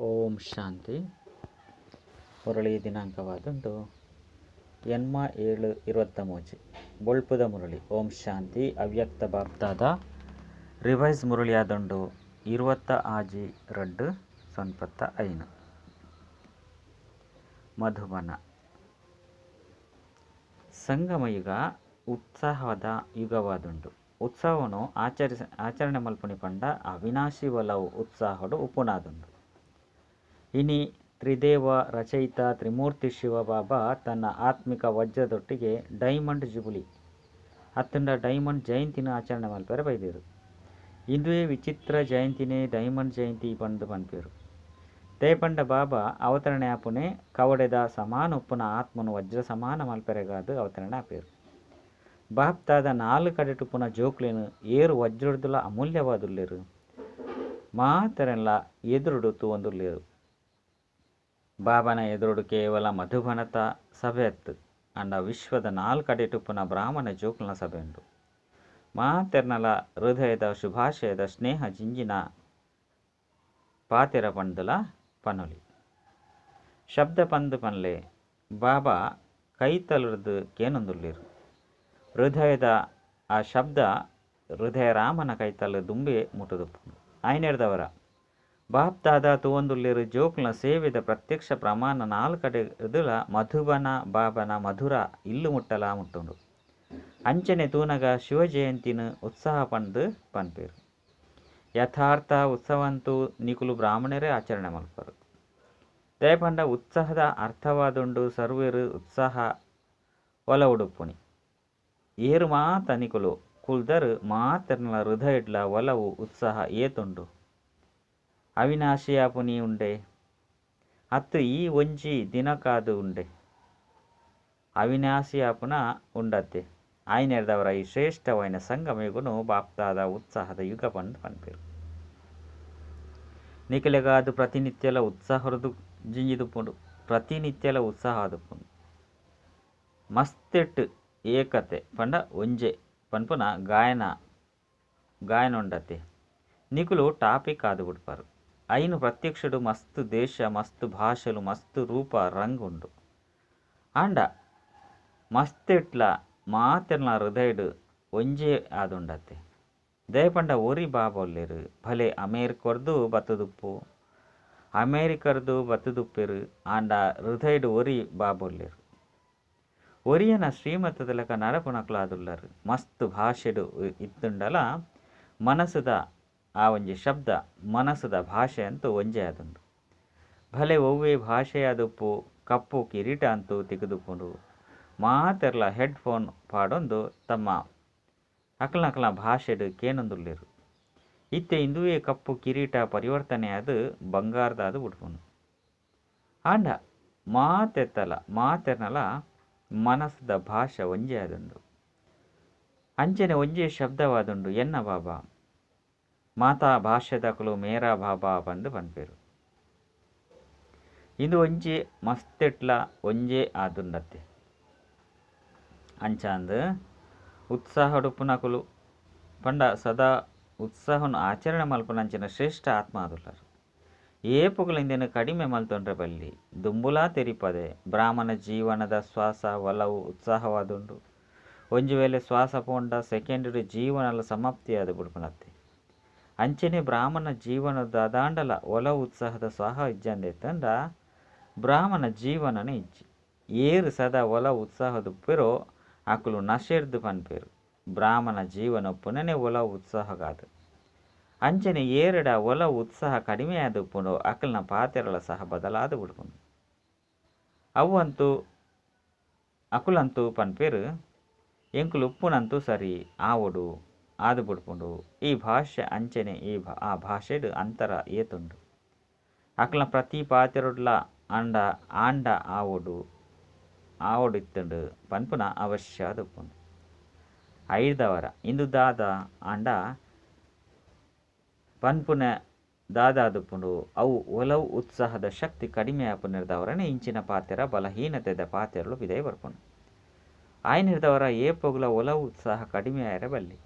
ಓಂ ಶಾಂತಿ. ಮುರಳಿ ದಿನಾಂಕವಾದುಂಟು 8/7/23 ಬೊಳ್ಪುದ ಮುರಳಿ. ಓಂ ಶಾಂತಿ. ಅವ್ಯಕ್ತ ಬಾಪ್ತಾದ ರಿವೈಸ್ ಮುರಳಿ ಆದುಂಡು 20/2/95 ಮಧುಬನ. ಸಂಗಮ ಯುಗ ಉತ್ಸಾಹದ ಯುಗವಾದುಂಡು. ಉತ್ಸವನು ಆಚರಣೆ ಮಲ್ಪುನಿ ಪಂಡ ಅವಿನಾಶಿ ಒಲವು ಉತ್ಸಾಹಡು ಉಪುನಾದುಂಡು. ಇನಿ ತ್ರಿದೇವ ರಚಯಿತ ತ್ರಿಮೂರ್ತಿ ಶಿವಬಾಬಾ ತನ್ನ ಆತ್ಮಿಕ ವಜ್ರದೊಟ್ಟಿಗೆ ಡೈಮಂಡ್ ಜುಬುಲಿ ಅತ್ತಂಡ ಡೈಮಂಡ್ ಜಯಂತಿನ ಆಚರಣೆ ಮಲ್ಪರೆ ಬೈದೇರು. ಇಂದುವೇ ವಿಚಿತ್ರ ಜಯಂತಿನೇ ಡೈಮಂಡ್ ಜಯಂತಿ ಪಂದು ಪನ್ಪೇರು. ದೇಪಂಡ ಬಾಬಾ ಅವತರಣೆ ಆಪುನೆ ಕವಡೆದ ಸಮಾನ ಉಪ್ಪುನ ಆತ್ಮನು ವಜ್ರ ಸಮಾನ ಮಲ್ಪೆರೆಗಾದು ಅವತರಣೆ ಆಪೇರು. ಬಾಪ್ತಾದ 4 ಕಡೆಟುಪ್ಪುನ ಜೋಕ್ಲೇನು ಏರು ವಜ್ರಡುಲ ಅಮೂಲ್ಯವಾದುಲ್ಲೇರು. ಮಾತರೆಲ್ಲ ಎದುರುಡು ತೂವೊಂದುಲ್ಲೇರು. ಬಾಬನ ಎದುರುಡು ಕೇವಲ ಮಧುಬನತ ಸಭೆ ಎತ್ತು ಅಂಡ ವಿಶ್ವದ 4 ಕಡೆಟುಪ್ಪುನ ಬ್ರಾಹ್ಮಣ ಜೋಕ್ಲನ ಸಭೆ ಉಂಡು. ಮಾತೆರ್ನಲ ಹೃದಯದ ಶುಭಾಶಯದ ಸ್ನೇಹ ಜಿಂಜಿನ ಪಾತೆರ ಪಂಡುಲ ಪನುಲಿ ಶಬ್ದ ಪಂದು ಪನ್ಲೆ ಬಾಬಾ ಕೈತಲುರ್ದು ಕೇನೊಂದುಲ್ಲೇರು. ಹೃದಯದ ಆ ಶಬ್ದ ಹೃದಯ ರಾಮನ ಕೈತಲು ದುಂಬೆ ಮುಟ್ಟುದುಪ್ಪು ಆಯ್ನೆಡ್ದವರ ಬಾಪ್ತಾದ ತೂವೊಂದುಲ್ಲೇರು. ಜೋಕ್ಲನ ಸೇವೆದ ಪ್ರತ್ಯಕ್ಷ ಪ್ರಮಾಣ 4 ಕಡೆ ಇದುಲ ಮಧುಬನ ಬಾಬನ ಮಧುರ ಇಲ್ಲು ಮುಟ್ಟಲ ಮುಟ್ಟುಂಡು. ಅಂಚನೆ ತೂನಗ ಶಿವ ಜಯಂತಿನ ಉತ್ಸಾಹ ಪಂದು ಪನ್ಪೇರು. ಯಥಾರ್ಥ ಉತ್ಸವಂತೂ ನಿಕುಲು ಬ್ರಾಹ್ಮಣರೇ ಆಚರಣೆ ಮಲ್ಪರು. ದಯಪಂಡ ಉತ್ಸಾಹದ ಅರ್ಥವಾದುಂಡು ಸರ್ವೇರು ಉತ್ಸಾಹ ಒಲ ಉಡುಪುನಿ ಏರು ಮಾತ ನಿಕುಲು ಕುಲ್ದರು ಮಾತೆರ್ನಲ ಹೃದಯಡ್ಲ ಒಲವು ಉತ್ಸಾಹ ಏತುಂಡು. ಅವಿನಾಶಿ ಆಪುನಿ ಉಂಡೆ ಅತ್ತು ಈ ಒಂಜಿ ದಿನಕಾದು ಉಂಡೆ ಅವಿನಾಶಿ ಆಪುನ ಉಂಡತ್ತೆ ಆಯ್ನೆರ್ದವರ ಈ ಶ್ರೇಷ್ಠವಾಯಿನ ಸಂಗಮಯುಗುನು ಬಾಪ್ತಾದ ಉತ್ಸಾಹದ ಯುಗ ಪಂದು ಪನ್ಪೇರು. ನಿಖಿಲೆಗಾದು ಪ್ರತಿನಿತ್ಯಲ ಉತ್ಸಾಹ ಹೊರದು ಜಿಂಜಿದುಪ್ಪುಂಡು. ಪ್ರತಿನಿತ್ಯಲ ಉತ್ಸಾಹ ಆದುಪ್ಪುಂಡು. ಮಸ್ತೆಟ್ ಏಕತೆ ಪಂಡ ಒಂಜೆ ಪನ್ಪುನ ಗಾಯನ ಉಂಡತೆ ನಿಕುಲು ಟಾಪಿಕ್ ಆದು ಬಿಡ್ಪಾರು. ಐನು ಪ್ರತ್ಯಕ್ಷಡು ಮಸ್ತ್ ದೇಶ ಮಸ್ತ್ ಭಾಷೆಲು ಮಸ್ತ್ ರೂಪ ರಂಗ್ ಉಂಡು. ಆಂಡ ಮಸ್ತೆಟ್ಲ ಮಾತೆರ್ನ ಹೃದಯಡು ಒಂಜೇ ಆದುಂಡತೆ ದಯಪಂಡ ಒರಿ ಬಾಬೊಲ್ಲೇರು. ಭಲೆ ಅಮೇರಿಕರ್ದು ಬತ್ತುದುಪ್ಪು ಅಮೇರಿಕರ್ದು ಬತ್ತುದುಪ್ಪೆರು ಆಂಡ ಹೃದಯಡು ಒರಿ ಬಾಬೊಲ್ಲೇರು. ಒರಿಯನ ಶ್ರೀಮತದ ಲೆಕ್ಕ ನಡಪುನಕ್ಲಾದುಲ್ಲರು. ಮಸ್ತ್ ಭಾಷೆಡು ಇತ್ತುಂಡಲ ಮನಸ್ಸುದ ಆ ಒಂಜಿ ಶಬ್ದ ಮನಸ್ಸುದ ಭಾಷೆ ಅಂತೂ ಒಂಜೇ ಆದುಂಡು. ಭಲೆ ಒವ್ವೇ ಭಾಷೆಯಾದುಪ್ಪು ಕಪ್ಪು ಕಿರೀಟ ಅಂತೂ ತೆಗೆದುಕೊಂಡು ಮಾತೆರ್ಲ ಹೆಡ್ಫೋನ್ ಪಾಡೊಂದು ತಮ್ಮ ಅಕ್ಲನಕ್ಲ ಭಾಷೆಡು ಕೇನೊಂದುಲ್ಲೇರು. ಇತ್ತೆ ಇಂದುವೇ ಕಪ್ಪು ಕಿರೀಟ ಪರಿವರ್ತನೆಯಾದು ಬಂಗಾರದಾದು ಬಿಡ್ಪುನು. ಆಂಡ ಮಾತೆತ್ತಲ ಮಾತೆರ್ನಲ ಮನಸ್ಸುದ ಭಾಷೆ ಒಂಜೇ ಆದುಂಡು. ಅಂಚನೆ ಒಂಜೇ ಶಬ್ದವಾದುಂಡು ಎನ್ನ ಬಾಬಾ. ಮಾತಾ ಭಾಷೆದಕಲು ಮೇರಾ ಬಾಬಾ ಬಂದು ಪನ್ಪೇರು. ಇಂದು ಒಂಜಿ ಮಸ್ತೆಟ್ಲ ಒಂಜೇ ಆದುಂಡತ್ತೆ ಅಂಚಾಂದ್ ಉತ್ಸಾಹಡುಪ್ಪುನಕುಲು ಪಂಡ ಸದಾ ಉತ್ಸಾಹನು ಆಚರಣೆ ಮಲ್ಪುನಂಚಿನ ಶ್ರೇಷ್ಠ ಆತ್ಮ ಆದುಲ್ಲರು. ಏಪುಗಳಿಂದೇನು ಕಡಿಮೆ ಮಲ್ತೊಂಡ್ರೆ ಬಲ್ಲಿ ದುಂಬುಲಾ ತೆರಿಪದೆ ಬ್ರಾಹ್ಮಣ ಜೀವನದ ಶ್ವಾಸ ಒಲವು ಉತ್ಸಾಹವಾದುಂಡು. ಒಂಜಿ ವೇಳೆ ಶ್ವಾಸ ಪೋಂಡ ಸೆಕೆಂಡ್ ಜೀವನಲ ಸಮಾಪ್ತಿಯಾದ ಬಿಡ್ಪುನತ್ತೆ. ಅಂಚನೆ ಬ್ರಾಹ್ಮಣ ಜೀವನದ ದಾಂಡಲ ಒಲವು ಉತ್ಸಾಹದ ಸ್ವಾಹ ಇಜ್ಜಂದೆತ್ತಂಡ ಬ್ರಾಹ್ಮಣ ಜೀವನನೇ ಇಜ್ಜಿ. ಏರು ಸದಾ ಒಲವು ಉತ್ಸಾಹದುಪ್ಪೆರೋ ಅಕುಲು ನಶೆರ್ದು ಪನ್ಪೇರು. ಬ್ರಾಹ್ಮಣ ಜೀವನ ಪುನನೆ ಒಲವು ಉತ್ಸಾಹಗಾದು. ಅಂಚನೆ ಏರಡ ಒಲವು ಉತ್ಸಾಹ ಕಡಿಮೆಯಾದುಪ್ಪುಂಡು ಅಕಲ್ನ ಪಾತೆರಳ ಸಹ ಬದಲಾದು ಬಿಡ್ಪುಂಡು. ಅಕುಲಂತೂ ಪನ್ಪೇರು ಎಂಕುಲು ಉಪ್ಪುನಂತೂ ಸರಿ ಆವೊಡು ಆದು ಬಿಡ್ಪುಂಡು. ಈ ಭಾಷೆ ಅಂಚನೆ ಆ ಭಾಷೆಡು ಅಂತರ ಏತುಂಡು. ಅಕಲ್ನ ಪ್ರತಿ ಪಾತೆರೊಡ್ಲ ಆಂಡ ಆವೊಡು ಇತ್ತುಂಡು ಪನ್ಪುನ ಅವಶ್ಯ ಆದುಪ್ಪುಂಡು. ಐದವರ ಇಂದು ದಾದ ಆಂಡ ಪನ್ಪುನ ದಾದಾದುಪ್ಪುಂಡು. ಅವು ಒಲವು ಉತ್ಸಾಹದ ಶಕ್ತಿ ಕಡಿಮೆ ಆಪುನಿರ್ದವರನೇ ಇಂಚಿನ ಪಾತೆರ ಬಲಹೀನತೆದ ಪಾತೆರಲು ಬಿದೈ ಬರ್ಪುಂಡು. ಆಯ್ನಿರ್ದವರ ಏಪೊಗುಲ ಒಲವು ಉತ್ಸಾಹ ಕಡಿಮೆ ಆಯರ ಬಲ್ಲಿ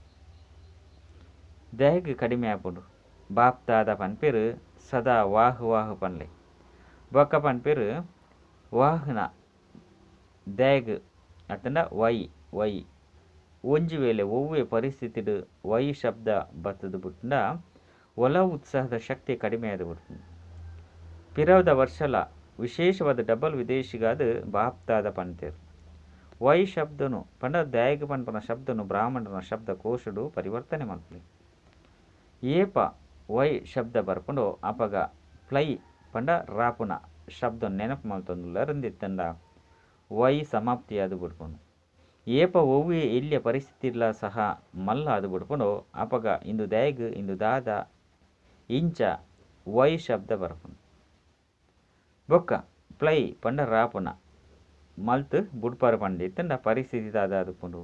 ದಯಗ್ ಕಡಿಮೆ ಆಪುಂಡು. ಬಾಪ್ತಾದ ಪನ್ಪೇರು ಸದಾ ವಾಹು ವಾಹು ಪನ್ಲೆ ಬೊಕ್ಕ ಪನ್ಪೆರು ವಾಹನ ದ್ಯಾಗ್ ಅತ್ತಂಡ ವೈ ಒಂಜಿ ವೇಳೆ ಒವ್ವೆ ಪರಿಸ್ಥಿತಿಡು ವೈ ಶಬ್ದ ಬತ್ತದು ಬಿಟ್ಟಂಡ ಒಲ ಉತ್ಸಾಹದ ಶಕ್ತಿ ಕಡಿಮೆ ಆದ ಬಿಡ್ತದೆ. ಪಿರವದ ವರ್ಷಲ ವಿಶೇಷವಾದ ಡಬಲ್ ವಿದೇಶಿಗಾದ ಬಾಪ್ತಾದ ಪಂತೇರು ವೈ ಶಬ್ದನು ಪಂಡ ದ್ಯಾಗ್ ಪನ್ಪನ ಶಬ್ದನು ಬ್ರಾಹ್ಮಣನ ಶಬ್ದ ಕೋಶಡು ಪರಿವರ್ತನೆ ಮಲ್ಪಲಿ. ಏಪ ವೈ ಶಬ್ದ ಬರ್ಪುಂಡು ಅಪಗ ಫ್ಲೈ ಪಂಡ ರಾಪುನ ಶಬ್ದ ನೆನಪು ಮಲ್ತೊಂದುಲ್ಲ ರಂದಿತ್ತಂಡ ವೈ ಸಮಾಪ್ತಿ ಅದು ಬಿಡ್ಕೊಂಡು ಏಪ ಒವ್ವೆ ಎಲ್ಲಿಯ ಪರಿಸ್ಥಿತಿಲ್ಲ ಸಹ ಮಲ್ಲ ಅದು ಬಿಡ್ಕೊಂಡು ಅಪಗ ಇಂದು ದ್ಯಾಗ್ ಇಂದು ದಾದ ಇಂಚ ವೈ ಶಬ್ದ ಬರ್ಪುಂಡು. ಬೊಕ್ಕ ಫ್ಲೈ ಪಂಡ ರಾಪುನ ಮಲ್ತು ಬುಡ್ಪಾರು ಪಂಡಿತ್ತಂಡ ಪರಿಸ್ಥಿತಿ ದಾದ ಅದುಪುಂಡು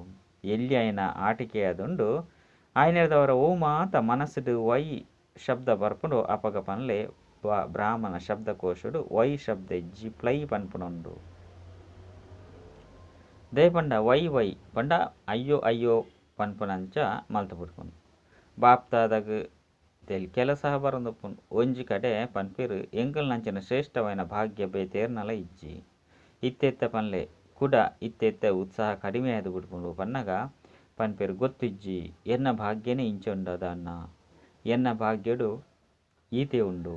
ಎಲ್ಲಿ ಆಯ್ನ ಆಟಿಕೆ ಅದುಂಡು ಆಯ್ನದವರ ಓ ಮಾತ ಮನಸ್ಸುಡು ವೈ ಶಬ್ದ ಬರ್ಪುಂಡು ಅಪಗ ಪನ್ಲೆ ಬ್ರಾಹ್ಮಣ ಶಬ್ದಕೋಶುಡು ವೈ ಶಬ್ದ ಇಜ್ಜಿ ಫ್ಲೈ ಪನ್ಪುನುಂಡು. ದೇ ಪಂಡ ವೈ ಪಂಡ ಅಯ್ಯೋ ಪನ್ಪುನಂಚ ಮಲ್ತು ಬಿಡ್ಪುಂಡು. ಬಾಪ್ತಾದಾಗ ಕೆಲಸ ಬರಂದುಪ್ಪುಂಡು ಒಂಜಿ ಕಡೆ ಪನ್ಪೇರು ಎಂಕಲ್ ನಂಚಿನ ಶ್ರೇಷ್ಠವೈನ ಭಾಗ್ಯ ಬೇತೇರ್ನಲ ಇಜ್ಜಿ ಇತ್ತೆತ್ತ ಪನ್ಲೆ ಕುಡ ಇತ್ತೆತ್ತ ಉತ್ಸಾಹ ಕಡಿಮೆ ಆದು ಬಿಡ್ಪುಂಡು ಪನ್ನಗ ಪನ್ಪೇರು ಗೊತ್ತಿಜ್ಜಿ ಎನ್ನ ಭಾಗ್ಯನೇ ಇಂಚುಂಡದ ಅನ್ನ ಎನ್ನ ಭಾಗ್ಯಡು ಈತೆ ಉಂಡು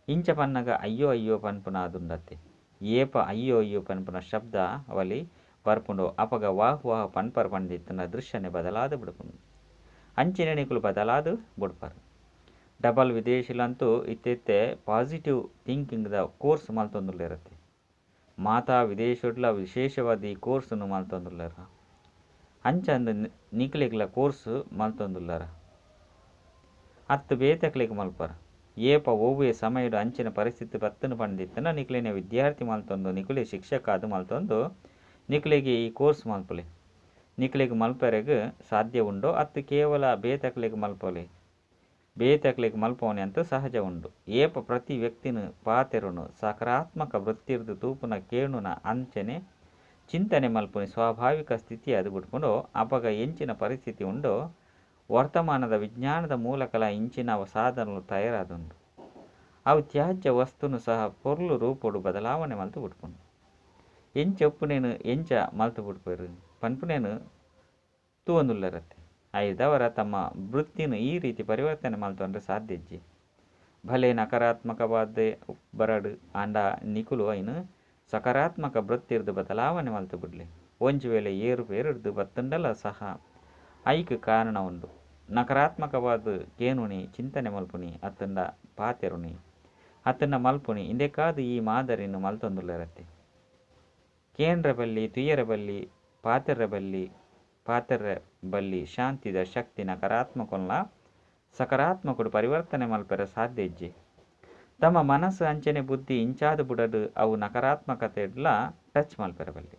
ಇಂಚ ಪನ್ನಗ ಅಯ್ಯೋ ಪನ್ಪುನ ಅದುಂಡತ್ತೆ ಏಪ ಅಯ್ಯೋ ಪನ್ಪುನ ಶಬ್ದ ಅವಲಿ ಬರ್ಪುಂಡು ಅಪಗ ವಾಹು ಪನ್ಪರ್ ಪಂಡಿತ್ತನ ದೃಶ್ಯನೆ ಬದಲಾದ ಬಿಡ್ಪುಂಡು. ಅಂಚಿನ ನಿಕುಲು ಬದಲಾದು ಬಿಡ್ಪಾರು. ಡಬಲ್ ವಿದೇಶಿಲಂತೂ ಇತ್ತೆತ್ತೆ ಪಾಸಿಟಿವ್ ಥಿಂಕಿಂಗ್ದ ಕೋರ್ಸ್ ಮಲ್ತೊಂದುಲ್ಲಿರತ್ತೆ. ಮಾತಾ ವಿದೇಶಡ್ಲ ವಿಶೇಷವಾದ ಈ ಕೋರ್ಸನ್ನು ಮಲ್ತೊಂದುಲ್ಲರ ಅಂಚಂದು ನಿಕ್ಲಿಗ್ಲ ಕೋರ್ಸ್ ಮಲ್ತೊಂದುಲ್ಲರ ಅತ್ತು ಬೇತಕ್ಲಿಗೆ ಮಲ್ಪರ ಏಪ ಒವ್ವೆ ಸಮಯಡು ಅಂಚಿನ ಪರಿಸ್ಥಿತಿ ಬತ್ತನು ಪಂಡಿತ್ತನ ನಿಕ್ಲಿನ ವಿದ್ಯಾರ್ಥಿ ಮಲ್ತೊಂದು ನಿಕುಲೆ ಶಿಕ್ಷಕ ಅದು ಮಲ್ತೊಂದು ನಿಕ್ಲಿಗೆ ಈ ಕೋರ್ಸ್ ಮಲ್ಪಲೆ ನಿಕ್ಲಿಗೆ ಮಲ್ಪರೆಗೆ ಸಾಧ್ಯ ಉಂಡೋ ಅತ್ತು ಕೇವಲ ಬೇತಕ್ಲಿಗೆ ಮಲ್ಪಲೆ ಬೇತಕ್ಲಿಗೆ ಮಲ್ಪವನೆ ಅಂತೂ ಸಹಜ ಉಂಡು. ಏಪ ಪ್ರತಿ ವ್ಯಕ್ತಿನ ಪಾತೆರುನು ಸಕಾರಾತ್ಮಕ ವೃತ್ತಿರ್ದು ತೂಪುನ ಕೇಣುನ ಅಂಚನೆ ಚಿಂತನೆ ಮಲ್ಪುನಿ ಸ್ವಾಭಾವಿಕ ಸ್ಥಿತಿ ಅದು ಬಿಟ್ಕೊಂಡು ಅಪಗ ಎಂಚಿನ ಪರಿಸ್ಥಿತಿ ಉಂಡೋ ವರ್ತಮಾನದ ವಿಜ್ಞಾನದ ಮೂಲಕಲ ಇಂಚಿನ ಸಾಧನಗಳು ತಯಾರಾದುಂಡು ಅವು ತ್ಯಾಜ್ಯ ವಸ್ತುನು ಸಹ ಪೊರ್ಲು ರೂಪೊಡು ಬದಲಾವಣೆ ಮಲ್ತು ಬಿಟ್ಕೊಂಡು ಎಂಚೊಪ್ಪುನೇನು ಎಂಚ ಮಲ್ತು ಬಿಡ್ಪೇರು ಪನ್ಪುನೇನು ತೂವೊಂದುಲ್ಲರತ್ತೆ. ಐದವರ ತಮ್ಮ ವೃತ್ತಿನ ಈ ರೀತಿ ಪರಿವರ್ತನೆ ಮಲ್ತೊಂಡ್ರೆ ಸಾಧ್ಯ ಇಜ್ಜಿ ಭಲೆ ನಕಾರಾತ್ಮಕವಾದ ಬರಡು ಅಂಡ ನಿಕುಲು ಐನು ಸಕಾರಾತ್ಮಕ ವೃತ್ತಿರ್ದು ಬದಲಾವಣೆ ಮಲ್ತು ಬಿಡ್ಲಿ ಒಂಜಿ ವೇಳೆ ಏರುಪೇರಿಡ್ದು ಬತ್ತುಂಡಲ ಸಹ ಐಕ್ ಕಾರಣ ಉಂಡು. ನಕಾರಾತ್ಮಕವಾದ ಕೇನುನಿ ಚಿಂತನೆ ಮಲ್ಪುನಿ ಅತ್ತಂಡ ಪಾತೆರುನಿ ಅತ್ತಂಡ ಮಲ್ಪುನಿ ಇಂದೆಕಾದು ಈ ಮಾದರಿನು ಮಲ್ತೊಂದುಲ್ಲರತ್ತೆ. ಕೇಂದ್ರ ಬಲ್ಲಿ ತುಯ್ಯರ ಬಲ್ಲಿ ಪಾತೆರ ಬಲ್ಲಿ ಶಾಂತಿದ ಶಕ್ತಿ ನಕಾರಾತ್ಮಕಲ್ಲ ಸಕಾರಾತ್ಮಕಡು ಪರಿವರ್ತನೆ ಮಲ್ಪರ ಸಾಧ್ಯ ಇಜ್ಜಿ. ತಮ್ಮ ಮನಸ್ಸು ಅಂಚನೆ ಬುದ್ಧಿ ಇಂಚಾದ ಬುಡಡು ಅವು ನಕಾರಾತ್ಮಕತೆಡ್ಲ ಟಚ್ ಮಲ್ಪರ ಬಲ್ಲಿ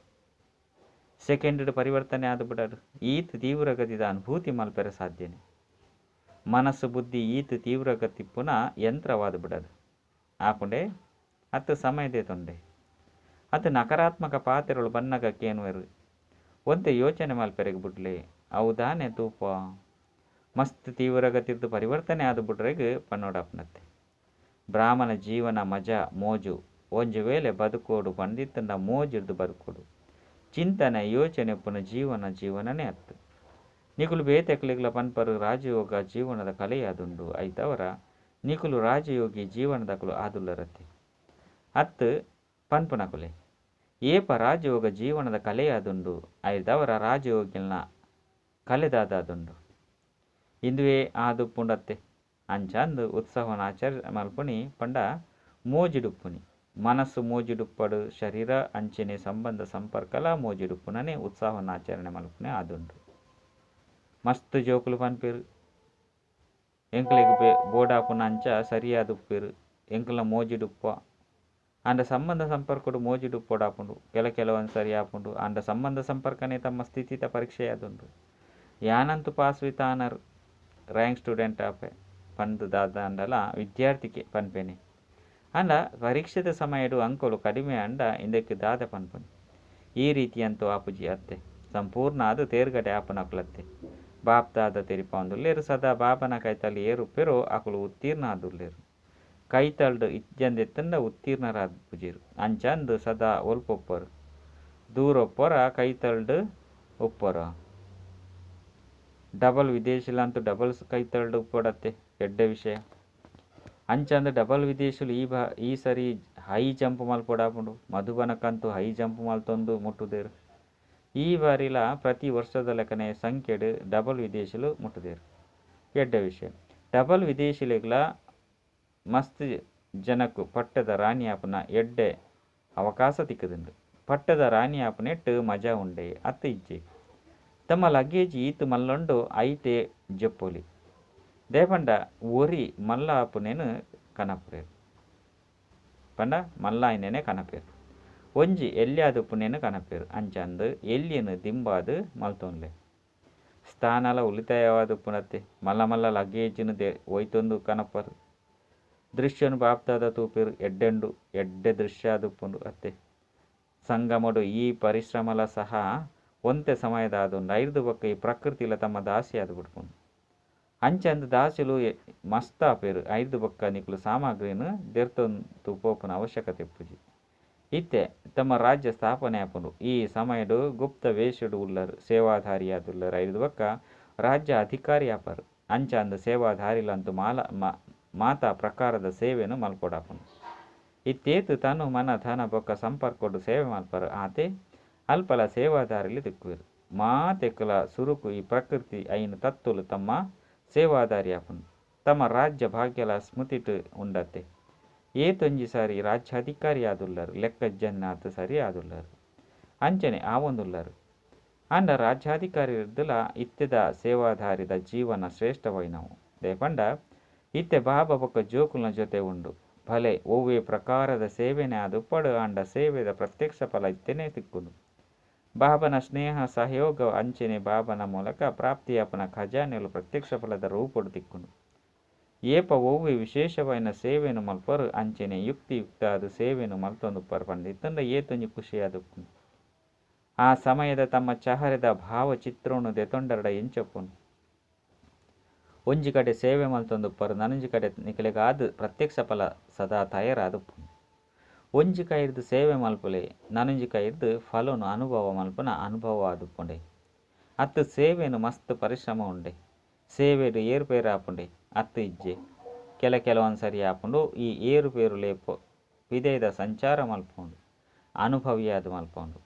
ಸೆಕೆಂಡ್ ಪರಿವರ್ತನೆ ಆದ ಬಿಡಡು ಈತ್ ತೀವ್ರಗತಿದ ಅನುಭೂತಿ ಮಲ್ಪೆರ ಸಾಧ್ಯನೆ. ಮನಸ್ಸು ಬುದ್ಧಿ ಈತ್ ತೀವ್ರಗತಿ ಪುನಃ ಯಂತ್ರವಾದ ಬಿಡದು ಆಪುಂಡೆ ಅತ್ತು ಸಮಯದೇ ತೊಂಡೆ ಅದು ನಕಾರಾತ್ಮಕ ಪಾತ್ರೆಗಳು ಬನ್ನಗ ಕೇನುವರು ಒಂತೆ ಯೋಚನೆ ಮಲ್ಪೆರೆಗೆ ಬಿಡ್ಲೆ ಅವುದಾನೆ ತೂಪ ಮಸ್ತ್ ತೀವ್ರಗತಿದ್ದು ಪರಿವರ್ತನೆ ಆದ ಬಿಡ್ರೆಗೆ ಪನ್ನೋಡಪ್ನತ್ತೆ. ಬ್ರಾಹ್ಮಣ ಜೀವನ ಮಜಾ ಮೋಜು ಒಂಜು ವೇಳೆ ಬದುಕೋಡು ಪಂಡಿತಂಡ ಮೋಜಿಡ್ದು ಬದುಕೋಡು ಚಿಂತನೆ ಯೋಚನೆ ಪುನಃ ಜೀವನನೇ ಅತ್ತು. ನಿಕುಲು ಬೇತೆಕ್ಲಿಗ್ಲ ಪನ್ಪರು ರಾಜಯೋಗ ಜೀವನದ ಕಲೆಯಾದುಂಡು ಐತವರ ನಿಕುಲು ರಾಜಯೋಗಿ ಜೀವನದಕುಲು ಆದುಲ್ಲರತ್ತೆ ಅತ್ತು ಪನ್ಪುನಕುಲೆ ಏಪ ರಾಜಯೋಗ ಜೀವನದ ಕಲೆಯಾದುಂಡು ಐದವರ ರಾಜಯೋಗಿಲ್ನ ಕಲೆದಾದುಂಡು ಇಂದುವೇ ಆದು ಪುಂಡತ್ತೆ ಅಂಚಂದು ಉತ್ಸವನ ಆಚರಣೆ ಮಲ್ಪುನಿ ಪಂಡ ಮೋಜಿಡುಪ್ಪುನಿ ಮನಸ್ಸು ಮೋಜಿಡುಪ್ಪಡು ಶರೀರ ಅಂಚನೆ ಸಂಬಂಧ ಸಂಪರ್ಕಲ ಮೋಜಿಡುಪ್ಪುನನೆ ಉತ್ಸವನ ಆಚರಣೆ ಮಲ್ಪುನೆ ಆದುಂಡು. ಮಸ್ತ್ ಜೋಕುಲು ಪನ್ಪೇರು ಎಂಕ್ಲೆಗ್ ಬೋಡಾಪುನ ಅಂಚ ಸರಿಯಾದ ಉಪ್ಪೇರು ಎಂಕ್ಲ ಮೋಜಿಡುಪ್ಪ ಅಂಡ ಸಂಬಂಧ ಸಂಪರ್ಕಡು ಮೋಜಿಡುಪ್ಪೋಡಾಪುಂಡು ಕೆಲವೊಂದು ಸರಿ ಆಪುಂಡು ಅಂಡ ಸಂಬಂಧ ಸಂಪರ್ಕನೇ ತಮ್ಮ ಸ್ಥಿತಿತ ಪರೀಕ್ಷೆ ಆದುಂಡು. ಯಾನಂತು pass with honour rank student ಆಪೆ ಪಂದು ದಾದಂಡಲ ವಿದ್ಯಾರ್ಥಿಗೆ ಪನ್ಪೇನೆ ಅಂಡ ಪರೀಕ್ಷೆದ ಸಮಯಡು ಅಂಕಲು ಕಡಿಮೆ ಅಂಡ ಇಂದಕ್ಕೆ ದಾದ ಪನ್ಪುನಿ ಈ ರೀತಿಯಂತೂ ಆಪುಜಿ ಅತ್ತೆ ಸಂಪೂರ್ಣ ಅದು ತೇರ್ಗಡೆ ಆಪನಕುಲತ್ತೆ ಬಾಪ್ ದಾದ ತೆರಿಪ ಒಂದುಲ್ಲೇರು ಸದಾ ಬಾಬನ ಕೈತಲ್ಲಿ ಏರುಪ್ಪೆರೋ ಅಕುಲು ಉತ್ತೀರ್ಣ ಆದುಲ್ಲೇರು ಕೈತಲ್ಡು ಇಜ್ಜಂದೆತ್ತಂಡ ಉತ್ತೀರ್ಣರಾದ ಪುಜೀರು ಅಂಚಂದು ಸದಾ ಒಲ್ಪೊಪ್ಪರು ದೂರೊಪ್ಪರ ಕೈತಲ್ಡು ಉಪ್ಪರ ಡಬಲ್ ವಿದೇಶಿಲಂತೂ ಡಬಲ್ಸ್ ಕೈತಲ್ಡು ಉಪ್ಪಡತ್ತೆ ಎಡ್ಡೆ ವಿಷಯ ಅಂಚಂದು ಡಬಲ್ ವಿದೇಶಿಲು ಈ ಸರಿ ಹೈ ಜಂಪ್ ಮಲ್ಪೊಡಾಪುಂಡು ಮಧುಬನಕ್ಕಂತೂ ಹೈ ಜಂಪ್ ಮಲ್ತೊಂದು ಮುಟ್ಟುದೇರು ಈ ಬಾರಿಲ ಪ್ರತಿ ವರ್ಷದ ಲೆಕ್ಕನೆ ಸಂಖ್ಯೆಡು ಡಬಲ್ ವಿದೇಶಿಲು ಮುಟ್ಟುದೇರು ಎಡ್ಡೆ ವಿಷಯ ಡಬಲ್ ವಿದೇಶಿಲೆಗ್ಲ ಮಸ್ತ್ ಜನಕ್ಕೂ ಪಟ್ಟದ ರಾಣಿ ಆಪುನ ಎಡ್ಡೆ ಅವಕಾಶ ತಿಕ್ಕದಿಂಡು ಪಟ್ಟದ ರಾಣಿ ಆಪುನೆಟ್ಟು ಮಜಾ ಉಂಡೆ ಅತ್ತ ಇಜ್ಜೆ ತಮ್ಮ ಲಗೇಜ್ ಈತು ಮಲ್ಲೊಂಡು ಐತೆ ಜಪ್ಪೊಲಿ ದೇಪಂಡ ಒರಿ ಮಲ್ಲ ಆಪುನೇನು ಕನಪುರೇರು ಪಂಡ ಮಲ್ಲ ಆಯ್ನೇನೆ ಕನಪೇರು ಒಂಜಿ ಎಲ್ಲಿಯಾದ ಉಪ್ಪುನೇನು ಕನಪೇರು ಅಂಚಂದು ಎಲ್ಲಿಯನು ದಿಂಬಾದು ಮಲ್ತೊನ್ಲೆ ಸ್ಥಾನಲ ಉಳಿತಾಯವಾದ ಉಪ್ಪುನತ್ತೆ ಮಲ್ಲ ಮಲ್ಲ ಲಗೇಜಿನ ಒಯ್ತೊಂದು ಕನಪರು ದೃಶ್ಯನು ಬಾಪ್ತಾದ ತೂಪೇರು ಎಡ್ಡೆಂಡು ಎಡ್ಡೆ ದೃಶ್ಯ ಆದುಪ್ಪುಂಡು ಅತ್ತೆ ಸಂಗಮಡು ಈ ಪರಿಶ್ರಮಲ ಸಹ ಒಂತೆ ಸಮಯದ ಅದೊಂದು ಐದು ಬೊಕ್ಕ ಈ ಪ್ರಕೃತಿಲ ತಮ್ಮ ದಾಸಿ ಆದು ಬಿಡ್ಕೊಂಡು ಅಂಚಂದು ದಾಸಿಲು ಮಸ್ತ್ ಆಪೇರು ಐದು ಬೊಕ್ಕ ನಿಕ್ಲು ಸಾಮಗ್ರಿನು ದೆರ್ತೊಂದು ಪೋಪುನ ಅವಶ್ಯಕತೆ ಪೂಜಿ ಇತ್ತೆ ತಮ್ಮ ರಾಜ್ಯ ಸ್ಥಾಪನೆ ಆಪುಂಡು ಈ ಸಮಯಡು ಗುಪ್ತ ವೇಷಡು ಉಳ್ಳರು ಸೇವಾಧಾರಿಯಾದುಳ್ಳರು ಐದು ಬೊಕ್ಕ ರಾಜ್ಯ ಅಧಿಕಾರಿ ಆಪರು ಅಂಚಂದು ಸೇವಾಧಾರಿಲಂತೂ ಮಾತಾ ಪ್ರಕಾರದ ಸೇವೆನು ಮಲ್ಪೊಡಾಪುಂಡು ಇತ್ತೇತು ತನು ಮನ ಧನ ಬೊಕ್ಕ ಸಂಪರ್ಕೊಡು ಸೇವೆ ಮಲ್ಪರು ಆತೆ ಅಲ್ಪಲ ಸೇವಾದಾರಿಲಿ ತಿಕ್ಕುವೆರು ಮಾತೆಕ್ಕಲ ಸುರುಕು ಈ ಪ್ರಕೃತಿ ಐನು ತತ್ತುಲು ತಮ್ಮ ಸೇವಾದಾರಿ ಆಪುಂಡು ತಮ್ಮ ರಾಜ್ಯ ಭಾಗ್ಯಲ ಸ್ಮೃತಿಟು ಉಂಡತ್ತೆ ಏತೊಂಜಿ ಸಾರಿ ರಾಜ್ಯಾಧಿಕಾರಿ ಆದುಳ್ಳರು ಲೆಕ್ಕ ಜನ್ನಾತ್ ಸರಿ ಆದುಳ್ಳರು ಅಂಚನೆ ಆವೊಂದುಳ್ಳರು ಅಂಡ ರಾಜ್ಯಾಧಿಕಾರಿ ಇರ್ದಲ ಇತ್ತೆದ ಸೇವಾಧಾರಿದ ಜೀವನ ಶ್ರೇಷ್ಠವೈನವು ದೇಪಂಡ ಇತ್ತೆ ಬಾಬಾ ಬೊಕ್ಕ ಜೋಕುಲ್ನ ಜೊತೆ ಉಂಡು ಭಲೆ ಒವ್ವೇ ಪ್ರಕಾರದ ಸೇವೆನೇ ಅದು ಪಡು ಅಂಡ ಸೇವೆದ ಪ್ರತ್ಯಕ್ಷ ಫಲ ಇತ್ತೇನೆ ತಿಕ್ಕುನು ಬಾಬನ ಸ್ನೇಹ ಸಹಯೋಗ ಅಂಚನೆ ಬಾಬನ ಮೂಲಕ ಪ್ರಾಪ್ತಿಯಾಪನ ಖಜಾನೆಲು ಪ್ರತ್ಯಕ್ಷ ಫಲದ ರೂಪಡು ತಿಕ್ಕುನು ಏಪ ಒವ್ವೇ ವಿಶೇಷವೈನ ಸೇವೆನು ಮಲ್ಪರು ಅಂಚನೆ ಯುಕ್ತಿಯುಕ್ತ ಅದು ಸೇವೆನು ಮಲ್ತೊಂದು ಪರ್ಪಂಡು ಇತ್ತಂದ ಏತೊಂಜಿ ಖುಷಿಯಾದುಪ್ಪುನು ಆ ಸಮಯದ ತಮ್ಮ ಚಹರೆದ ಭಾವಚಿತ್ರೋನು ದೆತೊಂಡರಡ ಎಂಚಪ್ಪುನು ಒಂಜಿ ಕಡೆ ಸೇವೆ ಮಲ್ತೊಂದುಪ್ಪರು ನನಂಜಿ ಕಡೆ ನಿಕಲೆಗಾದು ಪ್ರತ್ಯಕ್ಷ ಫಲ ಸದಾ ತಯಾರಾದುಪ್ಪುನು ಒಂಜಿ ಕೈರ್ದು ಸೇವೆ ಮಲ್ಪುಲೆ ನನಂಜಿ ಕೈರ್ದು ಫಲನು ಅನುಭವ ಮಲ್ಪುನ ಅನುಭವ ಆದುಪ್ಪುಂಡೆ ಅತ್ತು ಸೇವೆನು ಮಸ್ತ್ ಪರಿಶ್ರಮ ಉಂಡೆ ಸೇವೆಡು ಏರುಪೇರು ಆಪುಂಡೆ ಅತ್ತು ಇಜ್ಜೆ ಕೆಲವೊಂದು ಸರಿ ಆಪುಂಡು ಈ ಏರುಪೇರು ಲೇಪು ವಿಧೇಯದ ಸಂಚಾರ ಮಲ್ಪುಂಡು ಅನುಭವಿಯಾದ ಮಲ್ಪುಂಡು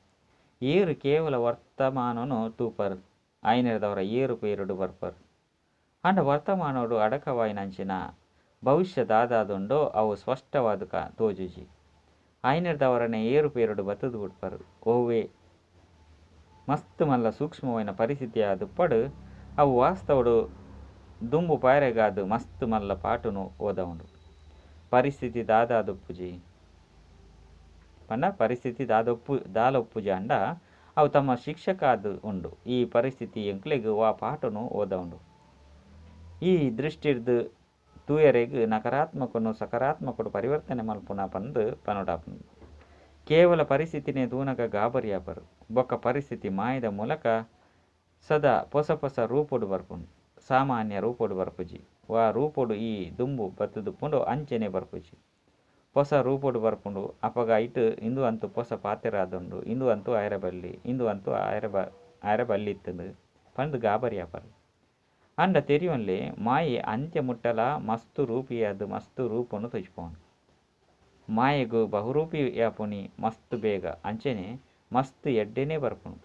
ಏರು ಕೇವಲ ವರ್ತಮಾನನು ತೂಪರು ಐನೆರದವರ ಏರುಪೇರುಡು ಬರ್ಪರು ಅಂಡ ವರ್ತಮಾನೋಡು ಅಡಕವಾಯಿನಂಚಿನ ಭವಿಷ್ಯ ದಾದಾದುಂಡೋ ಅವು ಸ್ಪಷ್ಟವಾದ ತೋಜುಜಿ ಐನೆರದವರನೇ ಏರುಪೇರುಡು ಬತ್ತದು ಬಿಡ್ಪರು ಓವೇ ಮಸ್ತ್ ಮಲ್ಲ ಸೂಕ್ಷ್ಮವೈನ ಪರಿಸ್ಥಿತಿ ಆದು ಪಡು ಅವು ವಾಸ್ತವಡು ದುಂಬು ಪಾಯರೆಗಾದು ಮಸ್ತ್ ಮಲ್ಲ ಪಾಟುನು ಓದವುಂಡು ಪರಿಸ್ಥಿತಿ ದಾದಾದೊಪ್ಪುಜಿ ಪಂಡ ಪರಿಸ್ಥಿತಿ ದಾಲೊಪ್ಪುಜಿ ಅಂಡ ಅವು ತಮ್ಮ ಶಿಕ್ಷಕಾದು ಉಂಡು ಈ ಪರಿಸ್ಥಿತಿ ಎಂಕ್ಲೆಗ್ ವಾ ಪಾಟುನು ಓದವುಂಡು ಈ ದೃಷ್ಟಿರ್ದು ತೂಯರೆಗ್ ನಕಾರಾತ್ಮಕನು ಸಕಾರಾತ್ಮಕಡು ಪರಿವರ್ತನೆ ಮಲ್ಪುನ ಪಂದು ಪನೋಡಾಪುಂಡು ಕೇವಲ ಪರಿಸ್ಥಿತಿನೇ ತೂನಗ ಗಾಬರಿಯಾಪರು ಬೊಕ್ಕ ಪರಿಸ್ಥಿತಿ ಮಾಯದ ಮೂಲಕ ಸದಾ ಹೊಸ ರೂಪೊಡು ಬರ್ಪುಂಡು ಸಾಮಾನ್ಯ ರೂಪೊಡು ಬರ್ಪುಜಿ ವಾ ರೂಪೊಡು ಈ ದುಂಬು ಬತ್ತುದುಪ್ಪುಂಡು ಅಂಚನೆ ಬರ್ಪುಜಿ ಹೊಸ ರೂಪೊಡು ಬರ್ಪುಂಡು ಅಪಗ ಇಟ್ಟು ಇಂದು ಅಂತೂ ಹೊಸ ಪಾತೆರಾದುಂಡು ಇಂದು ಅಂತೂ ಆಯರಬಲ್ಲಿ ಇಂದು ಅಂತೂ ಆಯರಬಲ್ಲಿತ್ತಂದು ಪಂದು ಗಾಬರಿಯಾಪರು ಅಂಡ ತೆರಿಯೊನ್ಲೆ ಮಾಯೆ ಅಂತ್ಯ ಮುಟ್ಟಲ ಮಸ್ತು ರೂಪಿಯಾದ ಮಸ್ತು ರೂಪನು ತುಜ್ಪೋನು ಮಾಯೆಗೂ ಬಹುರೂಪಿ ಯಾಪುನಿ ಮಸ್ತ್ ಬೇಗ ಅಂಚೆನೆ ಮಸ್ತ್ ಎಡ್ಡೆನೇ ಬರ್ಪುನು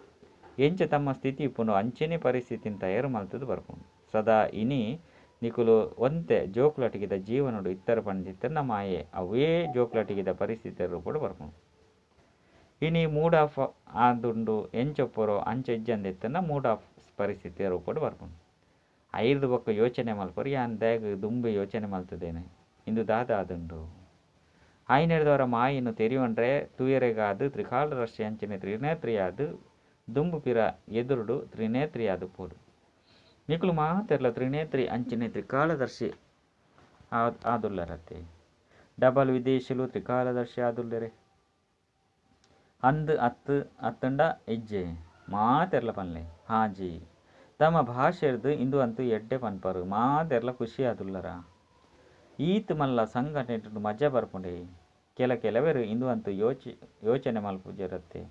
ಎಂಚ ತಮ್ಮ ಸ್ಥಿತಿ ಇಪ್ಪುನು ಅಂಚೆನೆ ಪರಿಸ್ಥಿತಿನ ತಯಾರು ಮಲ್ತದು ಬರ್ಪುನು ಸದಾ ಇನಿ ನಿಕುಲು ಒಂತೆ ಜೋಕ್ಲಟಿಗಿದ ಜೀವನಡು ಇತ್ತರ ಪಂಡಿತನ ಮಾಯೆ ಅವೇ ಜೋಕ್ಲಟಿಗಿದ ಪರಿಸ್ಥಿತಿಯ ರೂಪಡು ಬರ್ಪುನು ಇನಿ ಮೂಡ್ ಆಫ್ ಆದುಂಡು ಎಂಚೊಪ್ಪರೋ ಅಂಚೆಜ್ಜಂದೆತ್ತನ ಮೂಡ್ ಆಫ್ ಪರಿಸ್ಥಿತಿಯ ರೂಪಡು ಬರ್ಪುನು ಐರ್ದು ಬೊಕ್ಕ ಯೋಚನೆ ಮಲ್ಪರು ಯಾನ್ ದಾಗ ದುಂಬೆ ಯೋಚನೆ ಮಲ್ತದೇನೆ ಇಂದು ದಾದ ಆದುಂಡು ಐನೆರದವರ ಮಾಯಿನು ತೆರಿಯೊಂಡ್ರೆ ತೂಯರೆಗಾದು ತ್ರಿಕಾಲದರ್ಶಿ ಅಂಚನೆ ತ್ರಿನೇತ್ರಿಯಾದು ದುಂಬು ಪಿರ ಎದುರುಡು ತ್ರಿನೇತ್ರಿಯಾದು ಪೋಡು ನಿಕುಲು ಮಾತೆರ್ಲ ತ್ರಿನೇತ್ರಿ ಅಂಚನೆ ತ್ರಿಕಾಲದರ್ಶಿ ಆದುಲ್ಲರತ್ತೆ ಡಬಲ್ ವಿದೇಶಿಲು ತ್ರಿಕಾಲದರ್ಶಿ ಆದುಲ್ಲರೆ ಅಂದು ಅತ್ತಂಡ ಇಜ್ಜೆ ಮಾತೆರ್ಲ ಪನ್ಲೆ ಹಾಜಿ ತಮ್ಮ ಭಾಷೆರ್ದು ಇಂದು ಅಂತೂ ಎಡ್ಡೆ ಪನ್ಪರು ಮಾತೆರ್ಲ ಖುಷಿ ಆದುಲ್ಲರ ಈತ್ ಮಲ್ಲ ಸಂಘಟನೆ ಮಜಾ ಬರ್ಪುಂಡೆ ಕೆಲವೆರು ಇಂದು ಅಂತೂ ಯೋಚನೆ ಮಲ್ಪುಜಿರತ್ತೆ.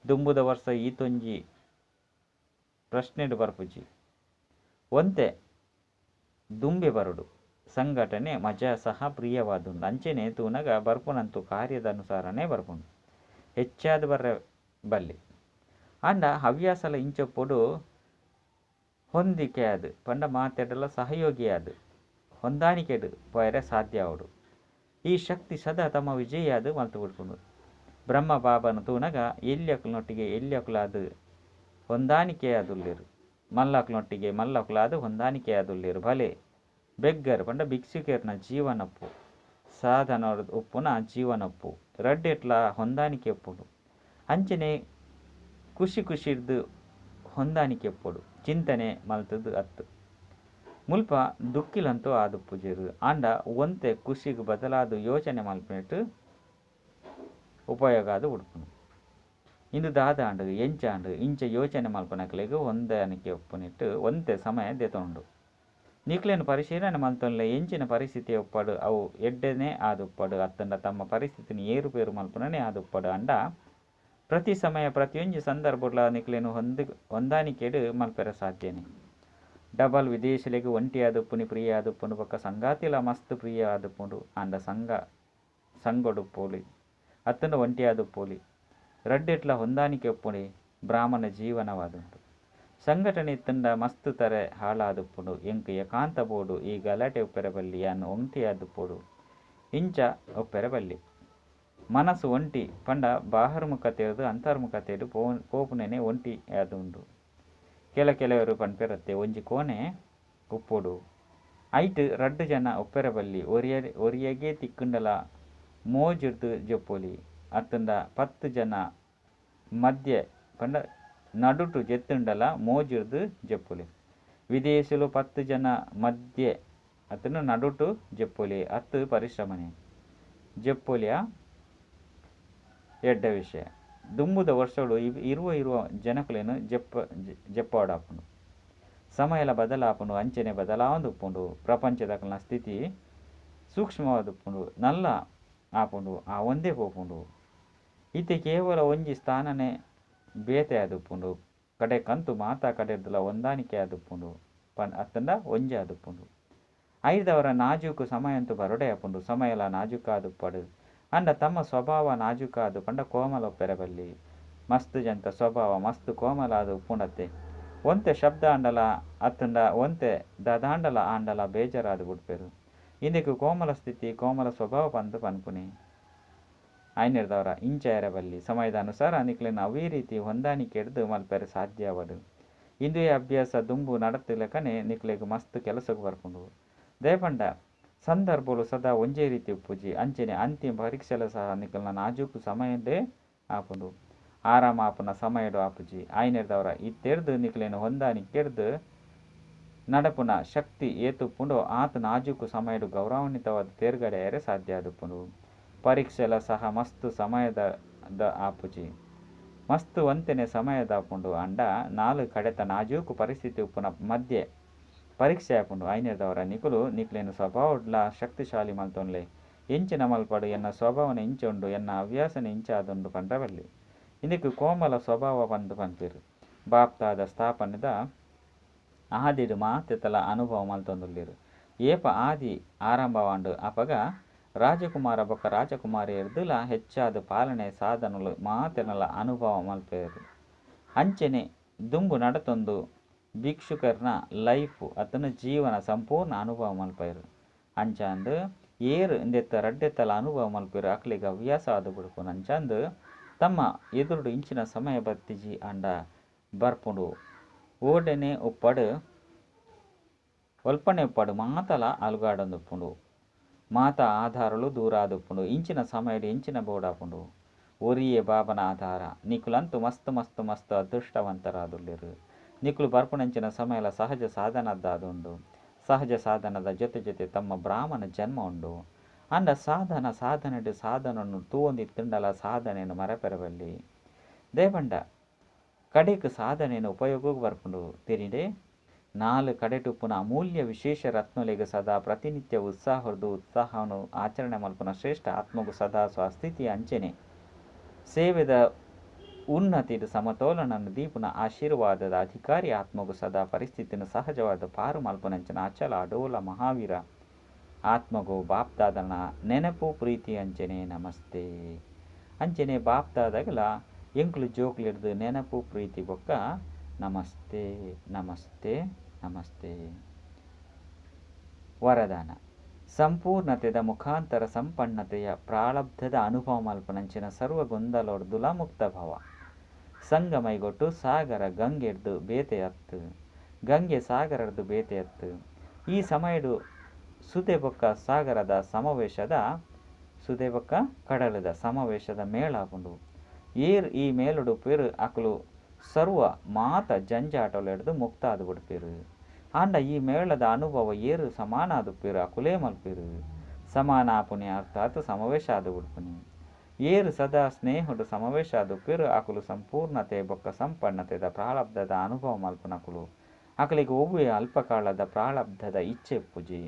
ದುಂಬುದ ವರ್ಷ ಈತೊಂಜಿ ಪ್ರಶ್ನೆಡು ಬರ್ಪುಜಿ ಒಂತೆ ದುಂಬೆ ಬರುಡು ಸಂಘಟನೆ ಮಜಾ ಸಹ ಪ್ರಿಯವಾದುಂಡು ಅಂಚೆನೆ ತೂನಗ ಬರ್ಪುನಂತೂ ಕಾರ್ಯದ ಅನುಸಾರನೇ ಬರ್ಪುಂಡು ಹೆಚ್ಚಾದ ಬರ್ರೆ ಬಲ್ಲಿ ಅಂಡ ಹವ್ಯಾಸಲ ಇಂಚೊಪ್ಪುಡು ಹೊಂದಿಕೆ ಅದು ಪಂಡ ಮಾತೆಡಲ ಸಹಯೋಗಿ ಅದು ಹೊಂದಾಣಿಕೆಡು ಪೋಯರೆ ಸಾಧ್ಯ ಅವಡು ಈ ಶಕ್ತಿ ಸದಾ ತಮ್ಮ ವಿಜಯ ಅದು ಮಲ್ತು ಬಿಡ್ಕೊಂಡು ಬ್ರಹ್ಮ ಬಾಬನ ತೂನಗ ಎಲ್ಯಕುಲನೊಟ್ಟಿಗೆ ಎಲ್ಯಕುಲಾದು ಹೊಂದಾಣಿಕೆ ಅದುಲ್ಲೇರು ಮಲ್ಲಕುಲನೊಟ್ಟಿಗೆ ಮಲ್ಲಕುಲಾದು ಹೊಂದಾಣಿಕೆ ಅದುಲ್ಲೇರು ಭಲೆ ಬೆಗ್ಗರ್ ಪಂಡ ಭಿಕ್ಷುಕೇರ್ನ ಜೀವನಪ್ಪು ಸಾಧನ ಉಪ್ಪುನ ಜೀವನಪ್ಪು ರಡ್ಡೆಟ್ಲ ಹೊಂದಾಣಿಕೆ ಎಪ್ಪುಡು ಅಂಚನೆ ಖುಷಿ ಇರ್ದು ಹೊಂದಾಣಿಕೆ ಎಪ್ಪುಡು ಚಿಂತನೆ ಮಲ್ತದ್ದು ಅತ್ತು ಮುಲ್ಪ ದುಕ್ಕಿಲಂತೂ ಆದು ಪೂಜೆರು ಆಂಡ ಒಂತೆ ಖುಷಿಗೆ ಬದಲಾದ ಯೋಚನೆ ಮಲ್ಪನಿಟ್ಟು ಉಪಯೋಗ ಅದು ಉಡ್ಪುನು ಇಂದು ದಾದ ಆಂಡು ಎಂಚ ಆಂಡು ಇಂಚ ಯೋಚನೆ ಮಲ್ಪನಕ್ಲೆಗ್ ಹೊಂದಾಣಿಕೆ ಒಪ್ಪನಿಟ್ಟು ಒಂತೆ ಸಮಯ ದೆತೊಂಡು ನಿಕ್ಲೇನು ಪರಿಶೀಲನೆ ಮಲ್ತೊನ್ಲೆ ಎಂಚಿನ ಪರಿಸ್ಥಿತಿ ಒಪ್ಪಡು ಅವು ಎಡ್ಡೆನೇ ಆದುಪ್ಪಡು ಅತ್ತಂಡ ತಮ್ಮ ಪರಿಸ್ಥಿತಿని ಏರುಪೇರು ಮಲ್ಪನೇ ಆದುಪ್ಪಡು ಅಂಡ ಪ್ರತಿ ಸಮಯ ಪ್ರತಿಯೊಂದು ಸಂದರ್ಭಗಳ ನಿಕ್ಲೇನು ಹೊಂದಾಣಿಕೆಡು ಮಲ್ಪೆರ ಸಾಧ್ಯನೇ ಡಬಲ್ ವಿದೇಶಲೆಗ್ ಒಂಟಿ ಆದುಪ್ಪುನಿ ಪ್ರಿಯ ಆದುಪ್ಪುಂಡು ಪಕ್ಕ ಸಂಗಾತಿಲ ಮಸ್ತ್ ಪ್ರಿಯ ಆದುಪ್ಪುಂಡು ಅಂಡ ಸಂಗೊಡು ಪೋಲಿ ಅತ್ತಂಡ ಒಂಟಿ ಆದುಪ್ಪೋಲಿ ರಡ್ಡೆಟ್ಲ ಹೊಂದಾಣಿಕೆ ಒಪ್ಪುನಿ ಬ್ರಾಹ್ಮಣ ಜೀವನವಾದುಂಟು ಸಂಘಟನೆ ಇತ್ತಂಡ ಮಸ್ತ್ ತಾರೆ ಹಾಳಾದುಪ್ಪುಂಡು ಎಂಕ್ ಏಕಾಂತ ಬೋಡು ಈ ಗಲಾಟೆ ಒಪ್ಪೆರಬಲ್ಲಿ ಅನ್ನು ಒಂಟಿ ಆದುಪ್ಪೋಡು ಇಂಚ ಒಪ್ಪೆರಬಲ್ಲಿ ಮನಸ್ಸು ಒಂಟಿ ಪಂಡ ಬಾಹರ್ಮುಖತೆಯದು ಅಂತರ್ಮುಖತೆಯದು ಪೋಪುನೇನೆ ಒಂಟಿ ಆದುಂಡು ಕೆಲವೆರು ಪನ್ಪೆರತ್ತೆ ಒಂಜಿ ಕೋಣೆ ಉಪ್ಪೋಡು ಐಟ್ ರಡ್ಡು ಜನ ಒಪ್ಪೆರಬಲ್ಲಿ ಒರಿಯಗೆ ತಿಕ್ಕುಂಡಲ ಮೋಜಿರ್ದು ಜೊಪ್ಪೊಲಿ ಅತ್ತಂಡ 10 ಜನ ಮಧ್ಯೆ ಪಂಡ ನಡುಟು ಜೆತ್ತುಂಡಲ ಮೋಜಿರ್ದು ಜೊಪ್ಪೊಲಿ ವಿದೇಶಲು 10 ಜನ ಮಧ್ಯೆ ಅತನು ನಡುಟು ಜೊಪ್ಪೊಲಿ ಅತ್ತು ಪರಿಶ್ರಮನೆ ಜೊಪ್ಪೊಲಿಯ ಎಡ್ಡ ವಿಷಯ ದುಂಬುದ ವರ್ಷಗಳು ಇರುವ ಜನಕುಲೇನು ಜೆಪ್ಪಾಡಾಪುಂಡು ಸಮಯಲ ಬದಲಾಪುಂಡು ಅಂಚನೆ ಬದಲಾವಂದುಪ್ಪುಂಡು ಪ್ರಪಂಚದಕಲ್ನ ಸ್ಥಿತಿ ಸೂಕ್ಷ್ಮವಾದುಪ್ಪುಂಡು ನಲ್ಲ ಆಪುಂಡು ಆ ಒಂದೇ ಪೋಪುಂಡು ಇತ್ತೆ ಕೇವಲ ಒಂಜಿ ಸ್ಥಾನನೆ ಬೇತೆ ಆದುಪ್ಪುಂಡು ಕಡೆ ಕಂತು ಮಾತಾ ಕಡೆಡ್ದಲ ಹೊಂದಾಣಿಕೆ ಆದುಪ್ಪುಂಡು ಅತ್ತಂಡ ಒಂಜೆ ಆದುಪ್ಪುಂಡು ಐದವರ ನಾಜೂಕು ಸಮಯ ಅಂತೂ ಬರೊಡೆ ಆಪುಂಡು ಸಮಯಲ ನಾಜೂಕ ಆದುಪ್ಪಡು ಅಂಡ ತಮ್ಮ ಸ್ವಭಾವ ನಾಜೂಕ ಆದು ಪಂಡ ಕೋಮಲ ಒಪ್ಪೆರಬಲ್ಲಿ ಮಸ್ತ್ ಜಂತ ಸ್ವಭಾವ ಮಸ್ತ್ ಕೋಮಲ ಆದು ಉಪ್ಪುಂಡತ್ತೆ ಒಂತೆ ಶಬ್ದ ಆಂಡಲ ಅತ್ತಂಡ ಒಂತೆ ದದಾಂಡಲ ಆಂಡಲ ಬೇಜಾರಾದು ಬಿಡ್ಪೇರು ಇಂದಕ್ಕೆ ಕೋಮಲ ಸ್ಥಿತಿ ಕೋಮಲ ಸ್ವಭಾವ ಪಂದು ಪನ್ಪುನಿ ಐನಿರ್ದವರ ಇಂಚ ಎರಬಲ್ಲಿ ಸಮಯದ ಅನುಸಾರ ನಿಕ್ಲೇನು ಅವೇ ರೀತಿ ಹೊಂದಾಣಿಕೆ ಹಿಡ್ದು ಮಲ್ಪೆರೆ ಸಾಧ್ಯ ಅವಡು ಇಂದು ಅಭ್ಯಾಸ ದುಂಬು ನಡತಿಲಕನೆ ನಿಕ್ಲೆಗ್ ಮಸ್ತ್ ಕೆಲಸಕ್ಕೆ ಬರ್ಪುಂಡು ದೇಪಂಡ ಸಂದರ್ಭಗಳು ಸದಾ ಒಂಜೇ ರೀತಿ ಉಪ್ಪುಜಿ ಅಂಚನೆ ಅಂತಿಮ ಪರೀಕ್ಷೆಲ ಸಹ ನಿಕ್ಲನ ನಾಜೂಕು ಸಮಯದೇ ಆಪುಂಡು ಆರಾಮ ಆಪುನ ಸಮಯಡು ಆಪುಜಿ ಐನಿರ್ದವರ ಇತ್ತೆರ್ದು ನಿಕ್ಲೇನು ಹೊಂದಾಣಿಕೆ ಹಿಡ್ದು ನಡಪುನ ಶಕ್ತಿ ಏತುಪ್ಪುಂಡು ಆತ ನಾಜೂಕು ಸಮಯಡು ಗೌರವಾನ್ವಿತವಾದ ತೇರ್ಗಡೆಯರೆ ಸಾಧ್ಯ ಆದುಪ್ಪುಂಡು ಪರೀಕ್ಷೆಲ ಸಹ ಮಸ್ತ್ ಸಮಯದ ಆಪುಜಿ ಮಸ್ತ್ ಒಂತೆನೆ ಸಮಯದ ಆಪುಂಡು ಅಂಡ 4 ಕಡೆತ ನಾಜೂಕು ಪರಿಸ್ಥಿತಿ ಉಪ್ಪುನ ಮಧ್ಯೆ ಪರೀಕ್ಷೆ ಆಪುಂಡು ಐನಿರ್ದವರ ನಿಕ್ಲೇನು ಸ್ವಭಾವಡ್ಲ ಶಕ್ತಿಶಾಲಿ ಮಲ್ತೊನ್ಲೆ ಎಂಚಿನ ಮಲ್ಪಡು ಎನ್ನ ಸ್ವಭಾವನ ಇಂಚುಂಡು ಎನ್ನ ಹವ್ಯಾಸನ ಇಂಚಾದುಂಡು ಪಂಡ್ರಬಲ್ಲಿ ಇಂದಕ್ಕೆ ಕೋಮಲ ಸ್ವಭಾವ ಪಂದು ಪನ್ಪೇರು ಬಾಪ್ತಾದ ಸ್ಥಾಪನೆದ ಆದಿಡು ಮಾತೆತ್ತಲ ಅನುಭವ ಮಲ್ತೊಂದುಲ್ಲೇರು ಏಪ ಆದಿ ಆರಂಭವಾಂಡು ಅಪಗ ರಾಜಕುಮಾರ ಬೊಕ್ಕ ರಾಜಕುಮಾರಿ ಎರ್ದುಲ ಹೆಚ್ಚಾದ ಪಾಲನೆ ಸಾಧನಲು ಮಾತೆನಲ ಅನುಭವ ಮಲ್ಪೇರು ಅಂಚನೆ ದುಂಬು ನಡತೊಂದು ಭಿಕ್ಷುಕರ್ನ ಲೈಫ್ ಅತನ ಜೀವನ ಸಂಪೂರ್ಣ ಅನುಭವ ಮಲ್ಪೇರು ಅಂಚಾಂದು ಏರು ಇಂದೆತ್ತ ರಡ್ಡೆತ್ತಲ ಅನುಭವ ಮಲ್ಪೇರು ಅಕ್ಲಿಗೆ ಹವ್ಯಾಸ ಆದು ಬಿಡ್ಪುನು ಅಂಚಾಂದು ತಮ್ಮ ಎದುರುಡು ಇಂಚಿನ ಸಮಯ ಬತ್ತಿಜಿ ಅಂಡ ಬರ್ಪುಂಡು ಓಡೆನೆ ಉಪ್ಪಡು ಒಲ್ಪನೆ ಉಪ್ಪಡು ಮಾತಲ ಅಲುಗಾಡೊಂದುಪ್ಪುಂಡು ಮಾತ ಆಧಾರಲು ದೂರ ಆದುಪ್ಪುಂಡು ಇಂಚಿನ ಸಮಯಡು ಇಂಚಿನ ಬೋಡಾಪುಂಡು ಒರಿಯೆ ಬಾಬನ ಆಧಾರ ನಿಕುಲಂತೂ ಮಸ್ತ್ ಅದೃಷ್ಟವಂತರಾದುಲ್ಲೇರು ನಿಕುಲು ಬರ್ಪುಣಂಚಿನ ಸಮಯಲ ಸಹಜ ಸಾಧನದ್ದಾದುಂಡು ಸಹಜ ಸಾಧನದ ಜೊತೆ ತಮ್ಮ ಬ್ರಾಹ್ಮಣ ಜನ್ಮ ಉಂಡು ಅಂಡ ಸಾಧನೆಡು ಸಾಧನನು ತೂವೊಂದಿತ್ತುಂಡಲ ಸಾಧನೆಯನ್ನು ಮರಪೆರಬಲ್ಲಿ ದೇಪಂಡ ಕಡೆಕ್ ಸಾಧನೆಯನ್ನು ಉಪಯೋಗಕ್ಕೆ ಬರ್ಪುಂಡು ತಿರಿಡೆ ನಾಲ್ ಕಡೆಟುಪ್ಪುನ ಅಮೂಲ್ಯ ವಿಶೇಷ ರತ್ನೊಲೆಗ್ ಸದಾ ಪ್ರತಿನಿತ್ಯ ಉತ್ಸಾಹರ್ದು ಉತ್ಸಾಹವನ್ನು ಆಚರಣೆ ಮಲ್ಪುನ ಶ್ರೇಷ್ಠ ಆತ್ಮಗು ಸದಾ ಸ್ವಸ್ಥಿತಿ ಅಂಚನೆ ಸೇವೆದ ಉನ್ನತಿದ ಸಮತೋಲನನ್ನು ದೀಪುನ ಆಶೀರ್ವಾದದ ಅಧಿಕಾರಿ ಆತ್ಮಗು ಸದಾ ಪರಿಸ್ಥಿತಿನ ಸಹಜವಾದ ಪಾರು ಮಲ್ಪನಂಚಿನ ಅಚಲ ಅಡೋಲ ಮಹಾವೀರ ಆತ್ಮಗು ಬಾಪ್ದಾದನ ನೆನಪು ಪ್ರೀತಿ ಅಂಚನೆ ನಮಸ್ತೆ ಅಂಚನೆ ಬಾಪ್ದಾದಾಗಲ ಎಂಕ್ಲು ಜೋಕ್ಲಿಡ್ದು ನೆನಪು ಪ್ರೀತಿ ಬೊಕ್ಕ ನಮಸ್ತೆ ನಮಸ್ತೆ ನಮಸ್ತೆ. ವರದಾನ ಸಂಪೂರ್ಣತೆದ ಮುಖಾಂತರ ಸಂಪನ್ನತೆಯ ಪ್ರಾರಬ್ಧದ ಅನುಭವ ಮಲ್ಪನಂಚಿನ ಸರ್ವ ಗೊಂದಲೊಡ್ದುಲ ಮುಕ್ತ ಭವ ಸಂಗಮೈಗೊಟ್ಟು ಸಾಗರ ಗಂಗೆಡ್ದು ಬೇತೆಯತ್ತು ಗಂಗೆ ಸಾಗರಡ್ದು ಬೇತೆಯತ್ತು ಈ ಸಮಯಡು ಸುದೆ ಬೊಕ್ಕ ಸಾಗರದ ಸಮಾವೇಶದ ಸುದೆ ಬೊಕ್ಕ ಕಡಲದ ಸಮಾವೇಶದ ಮೇಳಾಪುಂಡು ಏರ್ ಈ ಮೇಲುಡು ಪೇರು ಅಕಲು ಸರ್ವ ಮಾತ ಜಂಜಾಟಲೆಡ್ದು ಮುಕ್ತಾದು ಬಿಡ್ಪೇರು ಆಂಡ ಈ ಮೇಳದ ಅನುಭವ ಏರು ಸಮಾನ ಆದುಪ್ಪೇರು ಅಕುಲೇ ಮಲ್ಪೇರು ಸಮಾನ ಆಪುನಿ ಅರ್ಥಾತ್ ಸಮಾವೇಶ ಆದು ಬಿಡ್ಪುನಿ ಏರು ಸದಾ ಸ್ನೇಹುಡು ಸಮಾವೇಶ ಆದುಪ್ಪೇರು ಅಕುಲು ಸಂಪೂರ್ಣತೆ ಬೊಕ್ಕ ಸಂಪನ್ನತೆದ ಪ್ರಾರಬ್ಧದ ಅನುಭವ ಮಲ್ಪನಕುಲು ಅಕಲಿಗೆ ಒವ್ವೇ ಅಲ್ಪಕಾಲದ ಪ್ರಾರಬ್ಧದ ಇಚ್ಛೆ ಪೂಜೆ.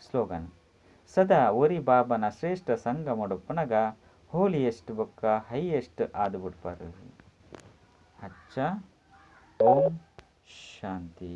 ಸ್ಲೋಗನ್ ಸದಾ ಒರಿ ಬಾಬನ ಶ್ರೇಷ್ಠ ಸಂಘ ಮಡುಪ್ಪುನಗ ಹೋಲಿಯೆಸ್ಟ್ ಬೊಕ್ಕ ಹೈಯೆಸ್ಟ್ ಆದು ಬಿಡ್ಪಾರು. ಅಚ್ಚ ಓಂ ಶಾಂತಿ.